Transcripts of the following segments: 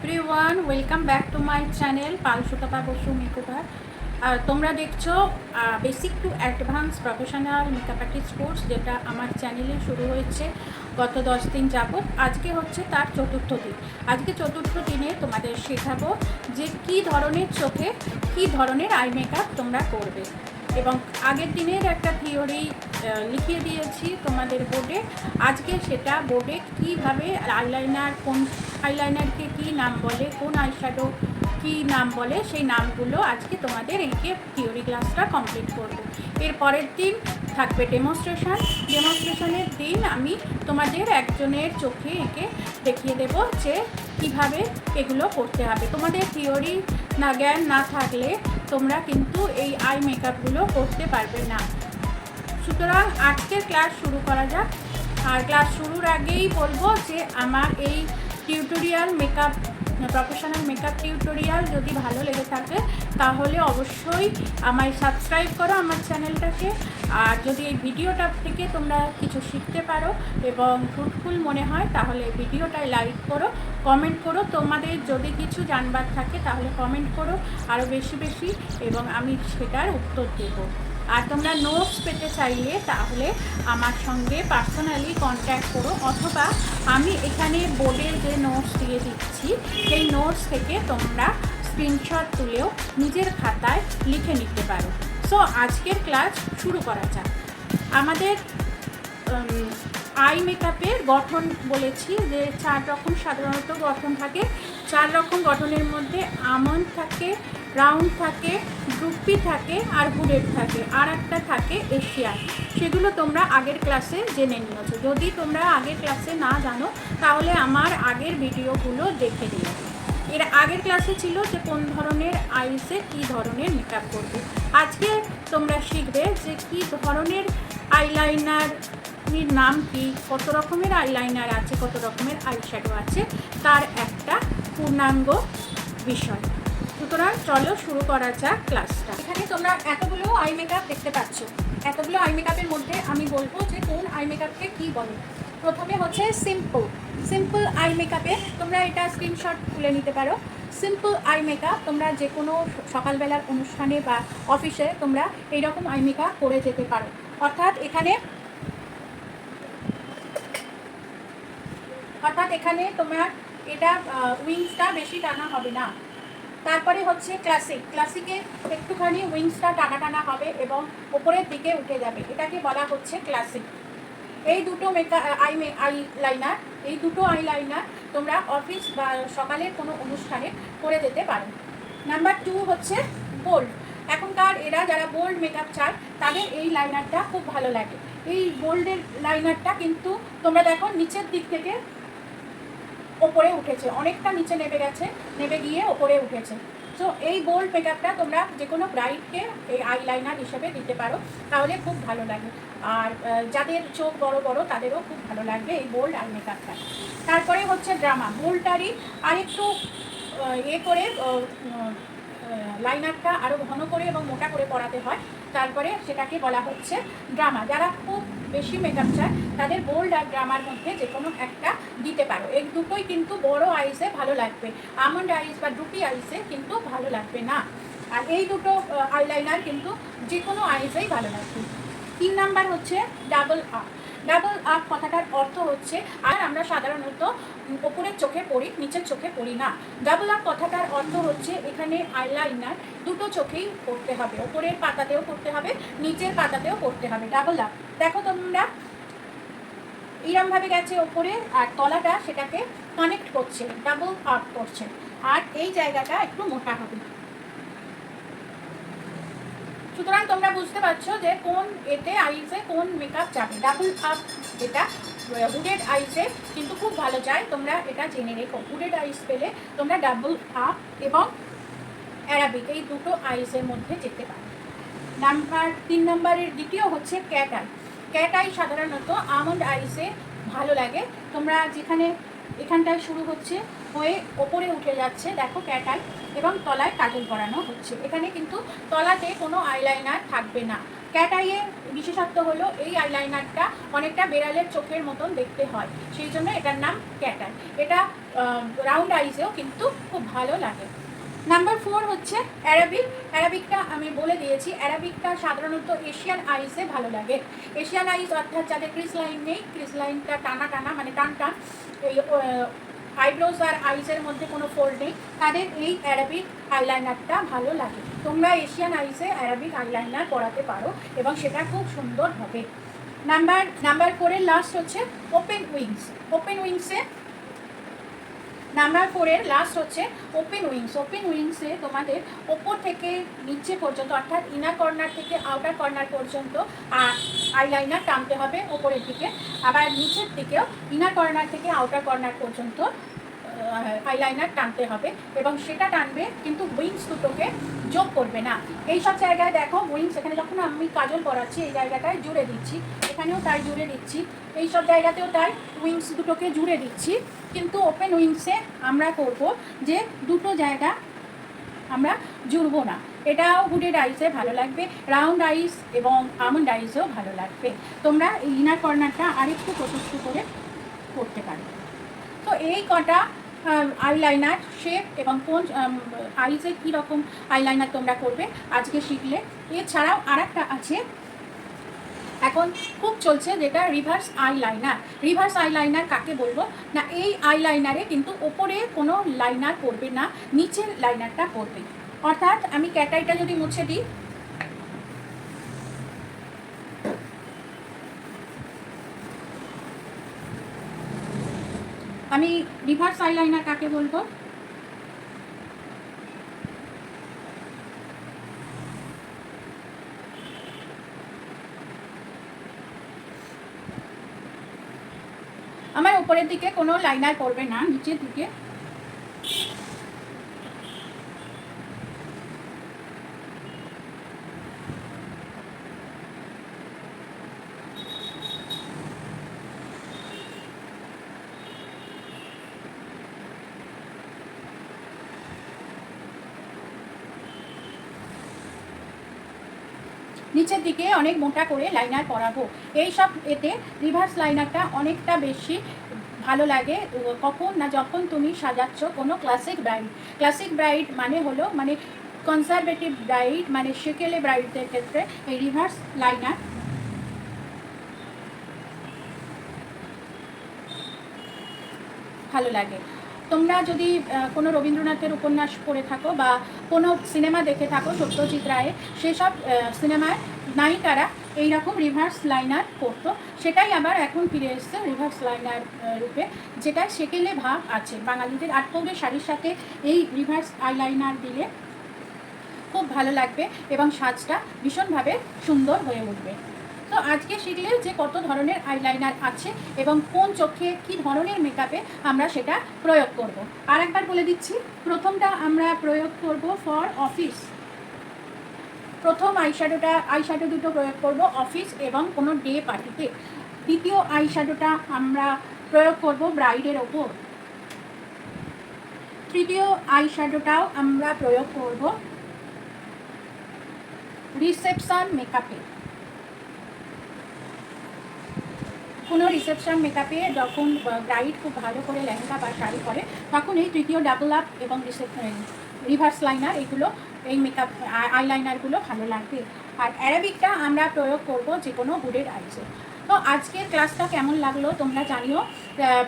Everyone, welcome back to my channel পালসুতপা Basu makeover. আর তোমরা দেখছো basic to advance professional makeup artist course, যেটা আমার চ্যানেলে শুরু হয়েছে গত 10 দিন যাবত। আজকে হচ্ছে তার চতুর্থ দিন। আজকে চতুর্থ দিনে তোমাদের শেখাবো যে কী ধরনের চোখে কী ধরনের আই মেকআপ তোমরা করবে। এবং আগের দিনের একটা থিওরি লিখিয়ে দিয়েছি তোমাদের বোর্ডে। আজকে সেটা বোর্ডে কীভাবে আইলাইনার, কোন আইলাইনারকে কী নাম বলে, কোন আইশ্যাডো কী নাম বলে, সেই নামগুলো আজকে তোমাদের এঁকে থিওরি ক্লাসটা কমপ্লিট করব। এর পরের দিন থাকবে ডেমনস্ট্রেশনের দিন আমি তোমাদের একজনের চোখে এঁকে দেখিয়ে দেব যে কিভাবে এগুলো করতে হবে। তোমাদের থিওরি জ্ঞান না থাকলে তোমরা কিন্তু এই আই মেকআপগুলো করতে পারবে না। সুতরাং আজকের ক্লাস শুরু করা যাক। আর ক্লাস শুরুর আগেই বলবো যে আমার এই tutorial makeup professional makeup tutorial যদি ভালো লেগে থাকে তাহলে অবশ্যই আমায় সাবস্ক্রাইব করো আমার চ্যানেলটাকে। আর যদি এই ভিডিওটা থেকে তোমরা কিছু শিখতে পারো এবং ফ্রুটফুল মনে হয় তাহলে ভিডিওটায় লাইক করো, কমেন্ট করো। তোমাদের যদি কিছু জানবার থাকে তাহলে কমেন্ট করো আরও বেশি বেশি, এবং আমি সেটার উত্তর দেবো। আর তোমরা নোটস পেতে চাইলে তাহলে আমার সঙ্গে পার্সোনালি কন্ট্যাক্ট করো, অথবা আমি এখানে বোর্ডে যে নোটস দিয়ে দিচ্ছি সেই নোটস থেকে তোমরা স্ক্রিনশট তুলেও নিজের খাতায় লিখে নিতে পারো। সো আজকের ক্লাস শুরু করা যাক। আমাদের আই মেকআপের গঠন বলেছি যে 4 রকম সাধারণত গঠন থাকে। 4 রকম গঠনের মধ্যে আমন্ড থাকে, রাউন্ড থাকে, ড্রুপি থাকে, আর হুডেড থাকে, আর একটা থাকে এশিয়ান। সেগুলো তোমরা আগের ক্লাসে জেনে নিয়েছো। যদি তোমরা আগের ক্লাসে না জানো তাহলে আমার আগের ভিডিওগুলো দেখে নিও। এর আগের ক্লাসে ছিল যে কোন ধরনের আইসে কী ধরনের মেকআপ করবে। আজকে তোমরা শিখবে যে কী ধরনের আইলাইনার নাম কি, কত রকমের আইলাইনার আছে, কত রকমের আইশ্যাডো আছে, তার একটা পূর্ণাঙ্গ বিষয়। সুতরাং চলো শুরু করা যাক ক্লাসটা। এখানে তোমরা এতগুলো আই মেকআপ দেখতে পাচ্ছ। এতগুলো আই মেকআপের মধ্যে আমি বলবো যে কোন আই মেকআপকে কী বলে। প্রথমে হচ্ছে সিম্পল আই মেকআপে তোমরা এটা স্ক্রিনশট তুলে নিতে পারো। সিম্পল আই মেকআপ তোমরা যে কোনো সকালবেলার অনুষ্ঠানে বা অফিসে তোমরা এইরকম আই মেকআপ করে যেতে পারো। অর্থাৎ এখানে তোমার এটা উইংসটা বেশি টানা হবে না। তারপরে হচ্ছে ক্লাসিকে একটুখানি উইংসটা টানা হবে এবং ওপরের দিকে উঠে যাবে, এটাকে বলা হচ্ছে ক্লাসিক। এই দুটো আইলাইনার তোমরা অফিস বা সকালের কোনো অনুষ্ঠানে করে যেতে পারো। নাম্বার 2 হচ্ছে বোল্ড। এখনকার এরা যারা বোল্ড মেকআপ চায় তাদের এই লাইনারটা খুব ভালো লাগে। এই বোল্ডের লাইনারটা কিন্তু তোমরা দেখো নিচের দিক থেকে ওপরে উঠেছে, অনেকটা নিচে নেমে গিয়ে ওপরে উঠেছে। সো এই বোল্ড মেকআপটা তোমরা যে কোনো ব্রাইডকে এই আইলাইনার হিসেবে দিতে পারো, তাহলে খুব ভালো লাগে। আর যাদের চোখ বড় বড় তাদেরও খুব ভালো লাগবে এই বোল্ড আই মেকআপটা। তারপরে হচ্ছে ড্রামা। বোল্ডটারই আরেকটু করে লাইনারটা আরও ঘন করে এবং মোটা করে পরাতে হয়, তারপরে সেটাকে বলা হচ্ছে ড্রামা। যারা খুব বেশি মেকআপ চায় তাদের বোল্ড আর ড্রামার মধ্যে যে কোনো একটা দিতে পারো। এই দুটোই কিন্তু বড় আইসে ভালো লাগবে, আমন্ড আইস বা ড্রুপি আইসে কিন্তু ভালো লাগবে না। আর এই দুটো আইলাইনার কিন্তু যে কোনো আইসেই ভালো লাগবে। 3 নাম্বার হচ্ছে ডাবল আপ কথাটার অর্থ হচ্ছে, আর আমরা সাধারণত ওপরের চোখে পড়ি, নিচের চোখে পড়ি না। ডাবল আপ কথাটার অর্থ হচ্ছে এখানে আইলাইনার দুটো চোখেই করতে হবে, ওপরের পাতাতেও করতে হবে, নিচের পাতাতেও করতে হবে। ডাবল আপ দেখো তোমরা এরমভাবে গেছে ওপরে, আর তলাটা সেটাকে কানেক্ট করছে, ডাবল আপ করছে, আর এই জায়গাটা একটু মোটা হবে। সুতরাং তোমরা বুঝতে পারছো যে কোন এতে আইসে কোন মেকআপ যাবে। ডাবল আপ এটা হুডেড আইসে কিন্তু খুব ভালো যায়, তোমরা এটা জেনে রেখো। হুডেড আইস পেলে তোমরা ডাবল আপ এবং অ্যারাবিক এই দুটো আইসের মধ্যে যেতে পারো। 3 নাম্বারের দ্বিতীয় হচ্ছে ক্যাট আই সাধারণত আমন্ড আইসে ভালো লাগে। তোমরা যেখানে এখানটায় শুরু হচ্ছে হয়ে ওপরে উঠে যাচ্ছে, দেখো ক্যাট আই, এবং তলায় কাজল করানো হচ্ছে। এখানে কিন্তু তলাতে কোনো আইলাইনার থাকবে না। ক্যাট আইয়ের বিশেষত্ব হলো এই আইলাইনারটা অনেকটা বেড়ালের চোখের মতন দেখতে হয়, সেই জন্য এটার নাম ক্যাট আই। এটা রাউন্ড আইসেও কিন্তু খুব ভালো লাগে। নাম্বার 4 হচ্ছে অ্যারাবিক। অ্যারাবিকটা আমি বলে দিয়েছি, অ্যারাবিকটা সাধারণত এশিয়ান আইসে ভালো লাগে। এশিয়ান আইস অর্থাৎ যাদের ক্রিস লাইন নেই, ক্রিস লাইনটা টানা টানা মানে টান টান, এই আইব্রোজ আর আইসের মধ্যে কোনো ফোল্ড নেই, তাদের এই অ্যারাবিক আইলাইনারটা ভালো লাগে। তোমরা এশিয়ান আইসে অ্যারাবিক আইলাইনার পরাতে পারো এবং সেটা খুব সুন্দর হবে। নাম্বার 4-এর লাস্ট হচ্ছে ওপেন উইংস। ওপেন উইংসে নাম্বার 4-এর লাস্ট হচ্ছে ওপেন উইংস। ওপেন উইংসে তোমাদের ওপর থেকে নিচে পর্যন্ত অর্থাৎ ইনার কর্নার থেকে আউটার কর্নার পর্যন্ত আইলাইনার টানতে হবে ওপরের দিকে, আবার নিচের দিকেও ইনার কর্নার থেকে আউটার কর্নার পর্যন্ত আইলাইনার টানতে হবে এবং সেটা টানবে কিন্তু উইংস দুটোকে যোগ করবে না। এই সব জায়গায় দেখো উইংস, এখানে যখন আমি কাজল পরাচ্ছি এই জায়গাটায় জুড়ে দিচ্ছি, এখানেও তাই জুড়ে দিচ্ছি, এই সব জায়গাতেও তাই উইংস দুটোকে জুড়ে দিচ্ছি। কিন্তু ওপেন উইংসে আমরা করব যে দুটো জায়গা আমরা জুড়বো না। এটাও হুডেড আইসে ভালো লাগবে, রাউন্ড আইস এবং আমন্ড আইসেও ভালো লাগবে। তোমরা এই ইনার কর্নারটা আরেকটু প্রশস্ত করে করতে পারো। তো এই কটা আইলাইনার শেপ এবং কোন আইসে কীরকম আইলাইনার তোমরা করবে আজকে শিখলে। এছাড়াও আরেকটা আছে এখন খুব চলছে, যেটা রিভার্স আইলাইনার। রিভার্স আইলাইনার কাকে বলবো না, এই আইলাইনারে কিন্তু ওপরে কোনো লাইনার পড়বে না, নিচের লাইনারটা পড়বে। অর্থাৎ আমি ক্যাটাইটা যদি মুছে দিই, আমি রিভার্স আইলাইনার কাকে বলবো, আমার উপরের দিকে কোনো লাইনার পড়বে না, নিচের দিকে নিচের দিকে অনেক মোটা করে লাইনার পরাবো। এই সব এতে রিভার্স লাইনারটা অনেকটা বেশি ভালো লাগে কখন না, যখন তুমি সাজাচ্ছ কোনো ক্লাসিক ব্রাইড। ক্লাসিক ব্রাইড মানে হলো মানে কনজারভেটিভ ব্রাইড, মানে সেকেলে ব্রাইডদের ক্ষেত্রে এই রিভার্স লাইনার ভালো লাগে। তোমরা যদি কোনো রবীন্দ্রনাথের উপন্যাস পড়ে থাকো বা কোনো সিনেমা দেখে থাকো সত্যজিৎ রায়ের, সেসব সিনেমায় নায়িকারা এইরকম রিভার্স লাইনার করতো, সেটাই আবার এখন ফিরে এসছে রিভার্স লাইনার রূপে, যেটা সেকেলে ভাব আছে। বাঙালিদের আটপৌরে শাড়ির সাথে এই রিভার্স আইলাইনার দিলে খুব ভালো লাগবে এবং সাজটা ভীষণভাবে সুন্দর হয়ে উঠবে। তো আজকে শিখলে যে কত ধরনের আইলাইনার আছে এবং কোন চোখে কি ধরনের মেকআপে আমরা সেটা প্রয়োগ করব। আর একবার বলে দিচ্ছি, প্রথমটা আমরা প্রয়োগ করব ফর অফিস। প্রথম আইশ্যাডো দুটো প্রয়োগ করব অফিস এবং কোনো ডে পার্টিতে। দ্বিতীয় আইশ্যাডোটা আমরা প্রয়োগ করব ব্রাইডের ওপর। তৃতীয় আইশ্যাডোটাও আমরা প্রয়োগ করব রিসেপশন মেকআপে। কোনো রিসেপশন মেকআপে যখন ব্রাইড খুব ভালো করে লেহেঙ্গা বা শাড়ি পরে, তখন এই তৃতীয় ডাবল আপ এবং রিভার্স লাইনার এগুলো, এই মেকআপ আইলাইনারগুলো ভালো লাগবে। আর অ্যারাবিকটা আমরা প্রয়োগ করব যে কোনো হুডেড আইসে। তো আজকের ক্লাসটা কেমন লাগলো তোমরা জানিও,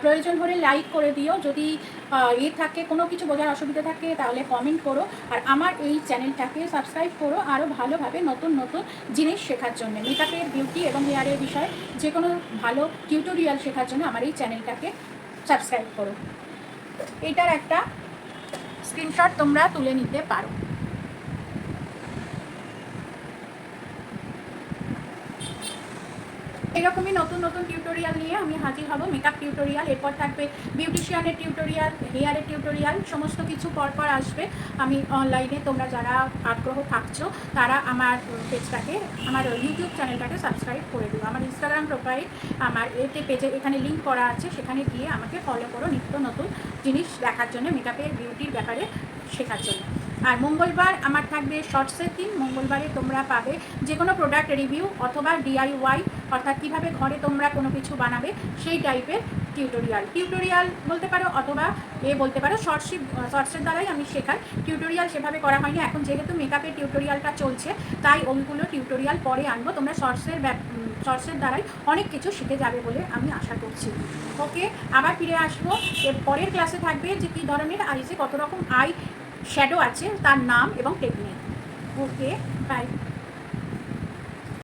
প্রয়োজন হলে লাইক করে দিও, যদি থাকে কোনো কিছু বোঝার অসুবিধা থাকে তাহলে কমেন্ট করো, আর আমার এই চ্যানেলটাকে সাবস্ক্রাইব করো আরও ভালোভাবে নতুন নতুন জিনিস শেখার জন্য। মেকআপের, বিউটি এবং হেয়ারের বিষয়ে যে কোনো ভালো টিউটোরিয়াল শেখার জন্য আমার এই চ্যানেলটাকে সাবস্ক্রাইব করো। এটার একটা স্ক্রিনশট তোমরা তুলে নিতে পারো। এরকমই নতুন নতুন টিউটোরিয়াল নিয়ে আমি হাজির হব। মেকআপ টিউটোরিয়াল, এরপর থাকবে বিউটিশিয়ানের টিউটোরিয়াল, হেয়ারের টিউটোরিয়াল, সমস্ত কিছু পরপর আসবে। আমি অনলাইনে, তোমরা যারা আগ্রহ থাকছো তারা আমার পেজটাকে, আমার ইউটিউব চ্যানেলটাকে সাবস্ক্রাইব করে দেবো। আমার ইনস্টাগ্রাম প্রোফাইল আমার এতে পেজে এখানে লিঙ্ক করা আছে, সেখানে গিয়ে আমাকে ফলো করো নিত্য নতুন জিনিস দেখার জন্য, মেকআপের বিউটির ব্যাপারে শেখার জন্য। আর মঙ্গলবার আমার থাকবে শর্টসের দিন। মঙ্গলবারে তোমরা পাবে যে কোনো প্রোডাক্ট রিভিউ অথবা DIY অর্থাৎ কীভাবে ঘরে তোমরা কোনো কিছু বানাবে সেই টাইপের টিউটোরিয়াল বলতে পারো, অথবা বলতে পারো শর্টসের দ্বারাই আমি শেখাই। টিউটোরিয়াল সেভাবে করা হয়নি, এখন যেহেতু মেকআপের টিউটোরিয়ালটা চলছে তাই ওইগুলো টিউটোরিয়াল পরে আনবো। তোমরা শর্টসের দ্বারাই অনেক কিছু শিখে যাবে বলে আমি আশা করছি। ওকে, আবার ফিরে আসবো। এর পরের ক্লাসে থাকবে যে কী ধরনের আইসে কত রকম আই শ্যাডো আছে, তার নাম এবং টেকনিক। Okay, by.